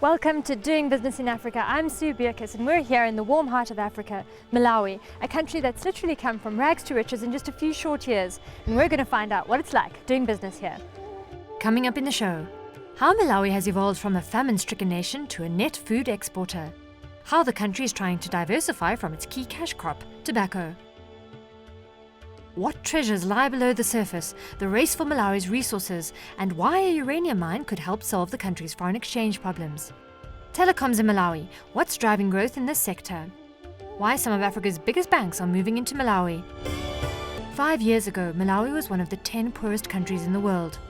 Welcome to Doing Business in Africa. I'm Sue Bierkes and we're here in the warm heart of Africa, Malawi, a country that's literally come from rags to riches in just a few short years, and we're going to find out what it's like doing business here. Coming up in the show, how Malawi has evolved from a famine-stricken nation to a net food exporter, how the country is trying to diversify from its key cash crop, tobacco. What treasures lie below the surface, the race for Malawi's resources, and why a uranium mine could help solve the country's foreign exchange problems. Telecoms in Malawi, what's driving growth in this sector? Why some of Africa's biggest banks are moving into Malawi. 5 years ago, Malawi was one of the 10 poorest countries in the world.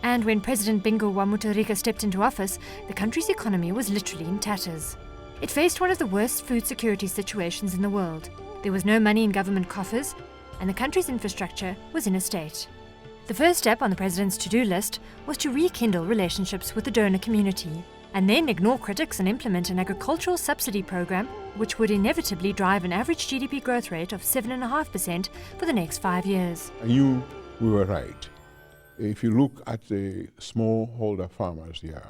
And when President Bingu wa Mutharika stepped into office, the country's economy was literally in tatters. It faced one of the worst food security situations in the world. There was no money in government coffers, and the country's infrastructure was in a state. The first step on the president's to-do list was to rekindle relationships with the donor community, and then ignore critics and implement an agricultural subsidy program which would inevitably drive an average GDP growth rate of 7.5% for the next 5 years. We were right. If you look at the smallholder farmers here,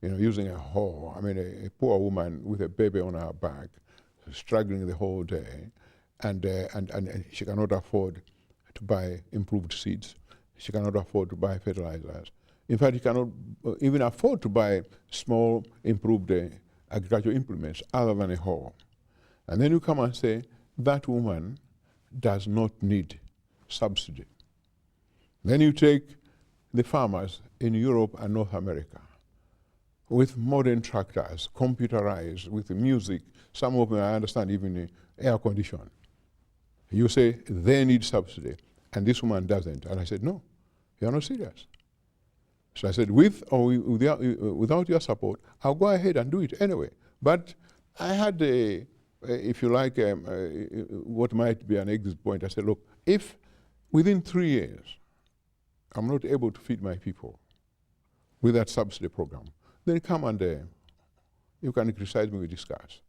using a hoe, a poor woman with a baby on her back, struggling the whole day, and she cannot afford to buy improved seeds. She cannot afford to buy fertilizers. In fact, she cannot even afford to buy small improved agricultural implements other than a hoe. And then you come and say, that woman does not need subsidy. Then you take the farmers in Europe and North America with modern tractors, computerized, with music, some of them I understand even air conditioning. You say they need subsidy, and this woman doesn't. And I said, no, you're not serious. So I said, with or without your support, I'll go ahead and do it anyway. But I had, if you like, what might be an exit point. I said, look, if within 3 years I'm not able to feed my people with that subsidy program, then come and you can criticize me, we discuss.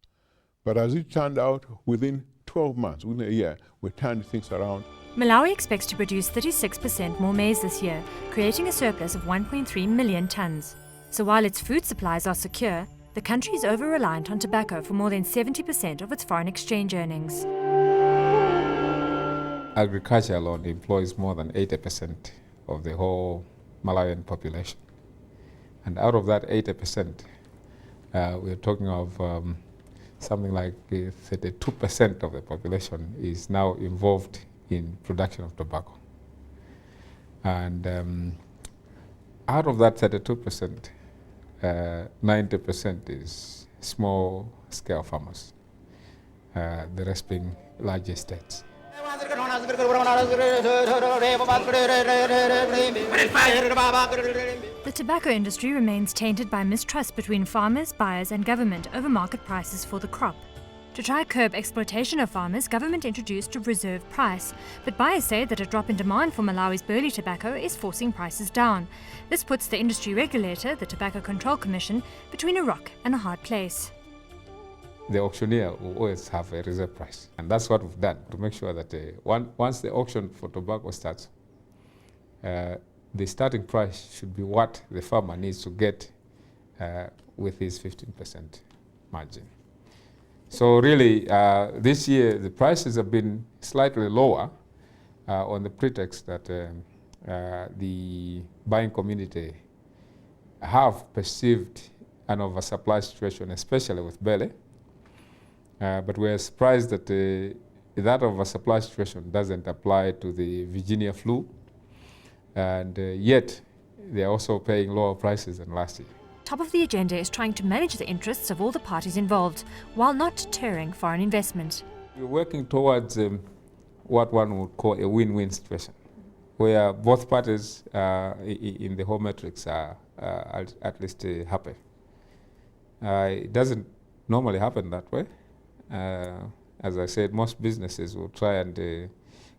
But as it turned out, within 12 months, within a year, we turned things around. Malawi expects to produce 36% more maize this year, creating a surplus of 1.3 million tons. So while its food supplies are secure, the country is over-reliant on tobacco for more than 70% of its foreign exchange earnings. Agriculture alone employs more than 80% of the whole Malawian population. And out of that 80%, we're talking of something like 32% of the population is now involved in production of tobacco. And out of that 32%, 90% is small-scale farmers, the rest being large estates. The tobacco industry remains tainted by mistrust between farmers, buyers and government over market prices for the crop. To try curb exploitation of farmers, government introduced a reserve price, but buyers say that a drop in demand for Malawi's burley tobacco is forcing prices down. This puts the industry regulator, the Tobacco Control Commission, between a rock and a hard place. The auctioneer will always have a reserve price, and that's what we've done to make sure that once the auction for tobacco starts, the starting price should be what the farmer needs to get with his 15% margin. So really, this year the prices have been slightly lower on the pretext that the buying community have perceived an oversupply situation, especially with barley. But we're surprised that that oversupply situation doesn't apply to the Virginia flu, and yet they're also paying lower prices than last year. Top of the agenda is trying to manage the interests of all the parties involved, while not deterring foreign investment. We're working towards what one would call a win-win situation, where both parties in the whole matrix are at least happy. It doesn't normally happen that way. As I said, most businesses will try and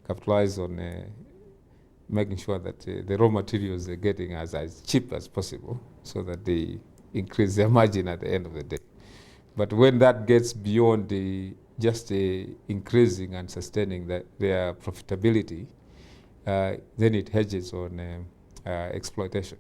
capitalize on making sure that the raw materials they're getting as cheap as possible so that they increase their margin at the end of the day. But when that gets beyond just increasing and sustaining their profitability, then it hedges on exploitation.